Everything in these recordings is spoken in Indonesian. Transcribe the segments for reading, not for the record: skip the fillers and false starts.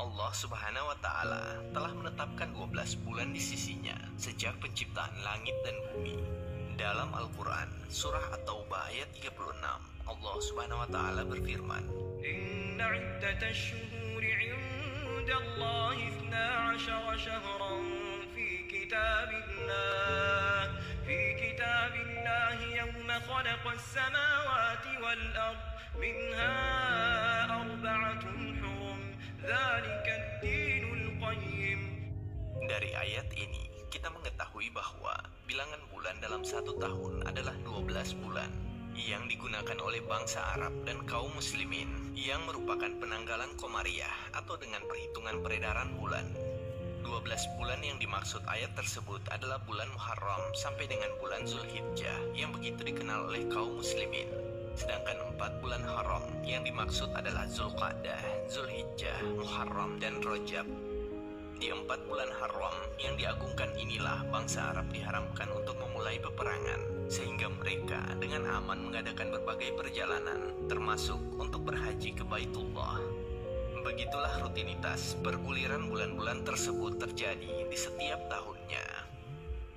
Allah Subhanahu wa Ta'ala telah menetapkan 12 bulan di sisinya sejak penciptaan langit dan bumi. Dalam Al-Quran, surah At-Taubah ayat 36, Allah Subhanahu wa Ta'ala berfirman, Inna iddatash shuhuri 'inda Allah 12 shahran fi kitabillah yawma khalaqas samawati wal ard minha arba'atun hurum dzalika ad-dinul qayyim. Dari ayat ini, kita mengetahui bahwa bilangan bulan dalam satu tahun adalah 12 bulan yang digunakan oleh bangsa Arab dan kaum muslimin yang merupakan penanggalan Qamariyah atau dengan perhitungan peredaran bulan. 12 bulan yang dimaksud ayat tersebut adalah bulan Muharram sampai dengan bulan Zulhijjah yang begitu dikenal oleh kaum muslimin. Sedangkan 4 bulan haram yang dimaksud adalah Zulqa'dah, Zulhijjah, Muharram, dan Rajab. Di 4 bulan haram yang diagungkan inilah bangsa Arab diharamkan untuk memulai peperangan, sehingga mereka dengan aman mengadakan berbagai perjalanan, termasuk untuk berhaji ke Baitullah. Begitulah rutinitas perguliran bulan-bulan tersebut terjadi di setiap tahunnya.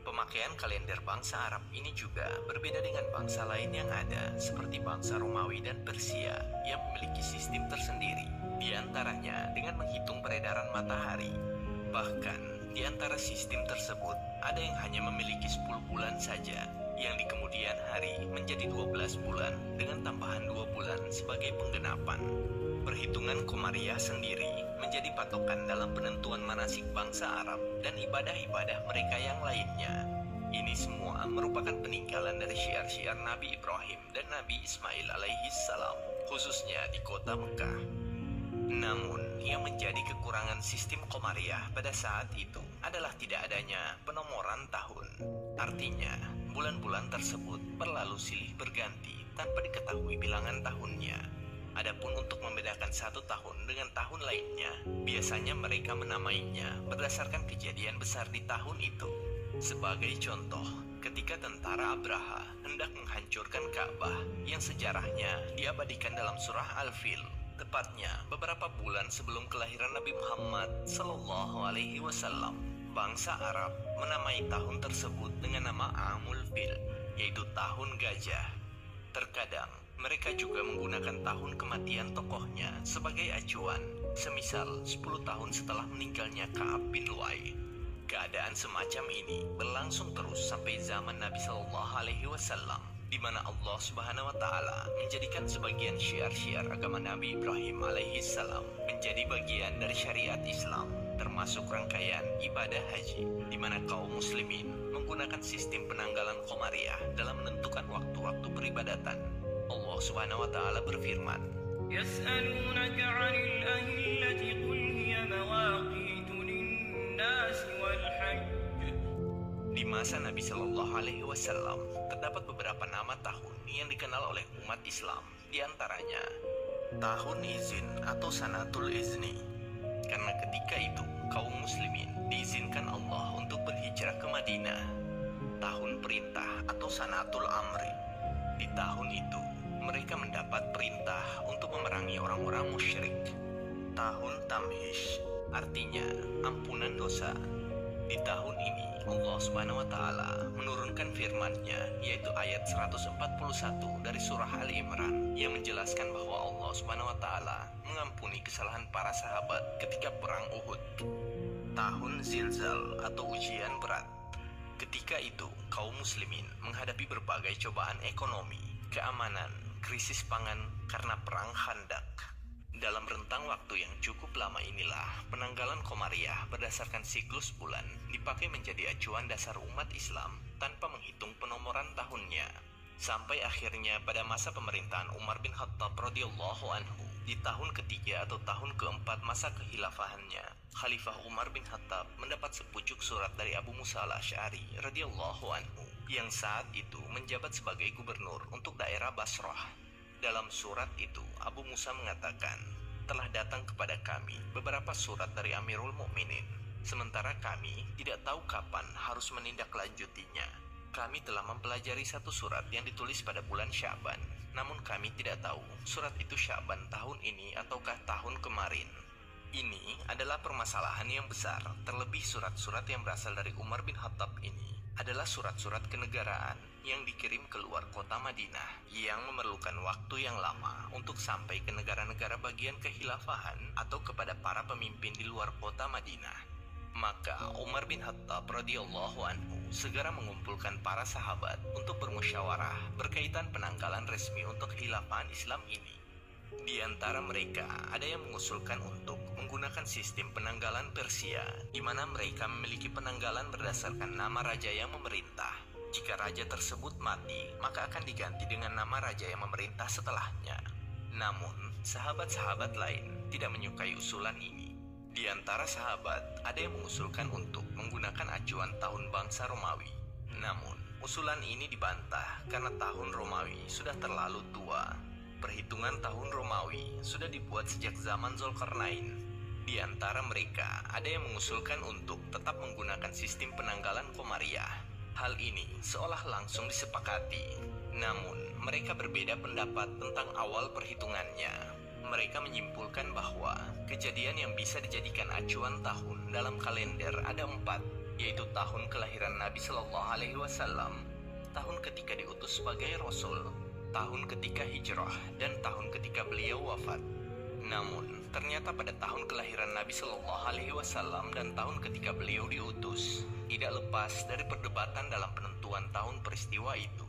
Pemakaian kalender bangsa Arab ini juga berbeda dengan bangsa lain yang ada, seperti bangsa Romawi dan Persia yang memiliki sistem tersendiri, di antaranya dengan menghitung peredaran matahari. Bahkan, di antara sistem tersebut, ada yang hanya memiliki 10 bulan saja, yang di kemudian hari menjadi 12 bulan dengan tambahan 2 bulan sebagai penggenapan. Perhitungan Qamariyah sendiri menjadi patokan dalam penentuan manasik bangsa Arab dan ibadah-ibadah mereka yang lainnya. Ini semua merupakan peninggalan dari syiar-syiar Nabi Ibrahim dan Nabi Ismail alaihissalam, khususnya di kota Mekah. Namun, yang menjadi kekurangan sistem Qamariyah pada saat itu adalah tidak adanya penomoran tahun. Artinya, bulan-bulan tersebut berlalu silih berganti tanpa diketahui bilangan tahunnya. Adapun untuk membedakan satu tahun dengan tahun lainnya, biasanya mereka menamainya berdasarkan kejadian besar di tahun itu. Sebagai contoh, ketika tentara Abraha hendak menghancurkan Ka'bah yang sejarahnya diabadikan dalam surah Al-Fil, tepatnya beberapa bulan sebelum kelahiran Nabi Muhammad Sallallahu Alaihi Wasallam, bangsa Arab menamai tahun tersebut dengan nama Amul Fil, yaitu tahun gajah. Terkadang mereka juga menggunakan tahun kematian tokohnya sebagai acuan, semisal 10 tahun setelah meninggalnya Ka'ab bin Lu'ay. Keadaan semacam ini berlangsung terus sampai zaman Nabi Sallallahu Alaihi Wasallam, di mana Allah Subhanahu wa Ta'ala menjadikan sebagian syiar-syiar agama Nabi Ibrahim alaihissalam menjadi bagian dari syariat Islam, termasuk rangkaian ibadah haji, di mana kaum muslimin menggunakan sistem penanggalan Qamariyah dalam menentukan waktu-waktu peribadatan. Allah Subhanahu wa Ta'ala berfirman, Yas'alunaka 'anil ahillati qul hiya mawaqitu lin-nasi wal hajj. Di masa Nabi Shallallahu Alaihi Wasallam terdapat beberapa nama tahun yang dikenal oleh umat Islam, di antaranya tahun izin atau sanatul izni, karena ketika itu kaum muslimin diizinkan Allah untuk berhijrah ke Madinah. Tahun perintah atau sanatul amri, di tahun itu mereka mendapat perintah untuk memerangi orang-orang musyrik. Tahun tamhish, artinya ampunan dosa. Di tahun ini Allah Subhanahu wa Ta'ala menurunkan firman-Nya, yaitu ayat 141 dari surah Ali Imran, yang menjelaskan bahwa Allah Subhanahu wa Ta'ala mengampuni kesalahan para sahabat ketika perang Uhud. Tahun Zilzal atau ujian berat. Ketika itu kaum muslimin menghadapi berbagai cobaan ekonomi, keamanan, krisis pangan karena perang Khandaq. Dalam rentang waktu yang cukup lama inilah, penanggalan Qamariyah berdasarkan siklus bulan dipakai menjadi acuan dasar umat Islam tanpa menghitung penomoran tahunnya. Sampai akhirnya pada masa pemerintahan Umar bin Khattab radhiyallahu anhu, di tahun ketiga atau tahun keempat masa kehilafahannya, Khalifah Umar bin Khattab mendapat sepucuk surat dari Abu Musa al-Asy'ari radhiyallahu anhu, yang saat itu menjabat sebagai gubernur untuk daerah Basrah. Dalam surat itu, Abu Musa mengatakan, telah datang kepada kami beberapa surat dari Amirul Mukminin, sementara kami tidak tahu kapan harus menindaklanjutinya. Kami telah mempelajari satu surat yang ditulis pada bulan Sya'ban, namun kami tidak tahu surat itu Sya'ban tahun ini ataukah tahun kemarin. Ini adalah permasalahan yang besar, terlebih surat-surat yang berasal dari Umar bin Khattab ini adalah surat-surat kenegaraan yang dikirim keluar kota Madinah yang memerlukan waktu yang lama untuk sampai ke negara-negara bagian kekhilafahan atau kepada para pemimpin di luar kota Madinah. Maka Umar bin Khattab radhiyallahu anhu segera mengumpulkan para sahabat untuk bermusyawarah berkaitan penanggalan resmi untuk khilafah Islam ini. Di antara mereka ada yang mengusulkan untuk menggunakan sistem penanggalan Persia, di mana mereka memiliki penanggalan berdasarkan nama raja yang memerintah. Jika raja tersebut mati, maka akan diganti dengan nama raja yang memerintah setelahnya. Namun, sahabat-sahabat lain tidak menyukai usulan ini. Di antara sahabat ada yang mengusulkan untuk menggunakan acuan tahun bangsa Romawi. Namun, usulan ini dibantah karena tahun Romawi sudah terlalu tua. Perhitungan tahun Romawi sudah dibuat sejak zaman Zulkarnain. Di antara mereka ada yang mengusulkan untuk tetap menggunakan sistem penanggalan Komariah. Hal ini seolah langsung disepakati. Namun, mereka berbeda pendapat tentang awal perhitungannya. Mereka menyimpulkan bahwa kejadian yang bisa dijadikan acuan tahun dalam kalender ada 4, yaitu tahun kelahiran Nabi Shallallahu Alaihi Wasallam, tahun ketika diutus sebagai Rasul, tahun ketika hijrah, dan tahun ketika beliau wafat. Namun, ternyata pada tahun kelahiran Nabi Shallallahu Alaihi Wasallam dan tahun ketika beliau diutus tidak lepas dari perdebatan dalam penentuan tahun peristiwa itu.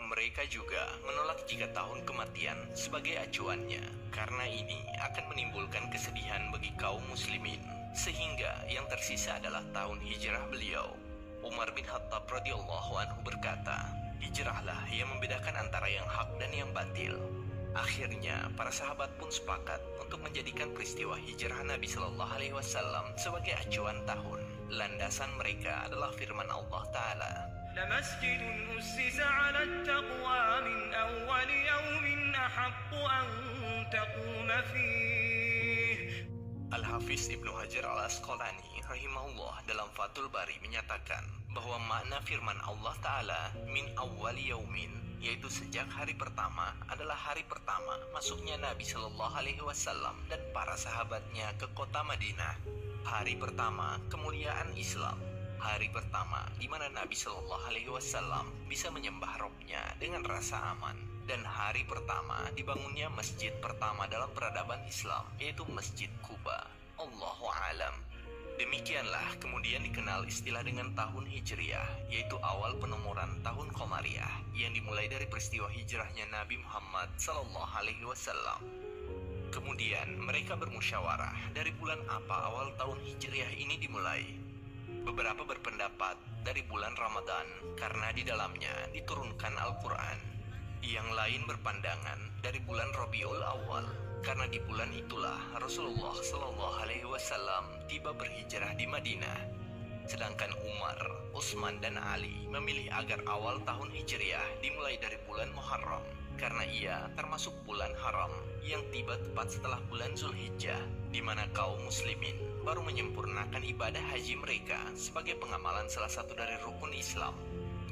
Mereka juga menolak jika tahun kematian sebagai acuannya, karena ini akan menimbulkan kesedihan bagi kaum muslimin, sehingga yang tersisa adalah tahun hijrah beliau. Umar bin Khattab radhiyallahu anhu berkata, "Hijrahlah yang membedakan antara yang hak dan yang batil." Akhirnya, para sahabat pun sepakat untuk menjadikan peristiwa hijrah Nabi Shallallahu Alaihi Wasallam sebagai acuan tahun. Landasan mereka adalah firman Allah Ta'ala, لمسجد أسس على التقوى من أول يوم أحق أن تقوم فيه. Al-Hafiz Ibnu Hajar Al-Asqalani rahimahullah dalam Fathul Bari menyatakan bahwa makna firman Allah Ta'ala min awwali yaumin, yaitu sejak hari pertama, adalah hari pertama masuknya Nabi Shallallahu Alaihi Wasallam dan para sahabatnya ke kota Madinah. Hari pertama kemuliaan Islam, hari pertama di mana Nabi Shallallahu Alaihi Wasallam bisa menyembah Robnya dengan rasa aman, dan hari pertama dibangunnya masjid pertama dalam peradaban Islam, yaitu Masjid Quba. Allahu a'lam. Demikianlah kemudian dikenal istilah dengan tahun Hijriah, yaitu awal penomoran tahun Komariah yang dimulai dari peristiwa hijrahnya Nabi Muhammad Sallallahu Alaihi Wasallam. Kemudian mereka bermusyawarah dari bulan apa awal tahun Hijriah ini dimulai. Beberapa berpendapat dari bulan Ramadan karena di dalamnya diturunkan Al-Quran. Yang lain berpandangan dari bulan Rabiul Awal karena di bulan itulah Rasulullah Shallallahu Alaihi Wasallam tiba berhijrah di Madinah. Sedangkan Umar, Utsman, dan Ali memilih agar awal tahun Hijriah dimulai dari bulan Muharram karena ia termasuk bulan haram yang tiba tepat setelah bulan Zulhijjah, di mana kaum muslimin baru menyempurnakan ibadah haji mereka sebagai pengamalan salah satu dari rukun Islam.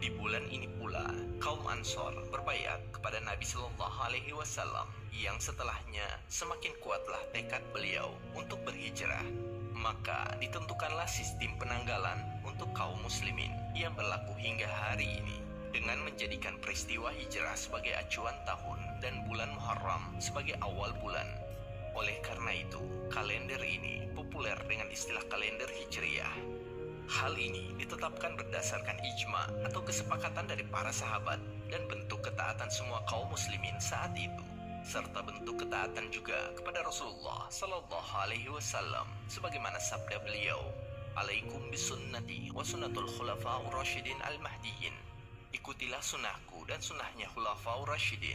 Di bulan ini pula, kaum Ansor berbaiat kepada Nabi Shallallahu Alaihi Wasallam yang setelahnya semakin kuatlah tekad beliau untuk berhijrah. Maka ditentukanlah sistem penanggalan untuk kaum muslimin yang berlaku hingga hari ini, dengan menjadikan peristiwa hijrah sebagai acuan tahun dan bulan Muharram sebagai awal bulan. Oleh karena itu, kalender ini populer dengan istilah kalender Hijriah. Hal ini ditetapkan berdasarkan ijma atau kesepakatan dari para sahabat dan bentuk ketaatan semua kaum muslimin saat itu, serta bentuk ketaatan juga kepada Rasulullah Sallallahu Alaihi Wasallam sebagaimana sabda beliau, "Alaikum bisunnati wa sunnatul khulafaur rasyidin al-mahdiyyin." Ikutilah sunnahku dan sunnahnya khulafaur rasyidin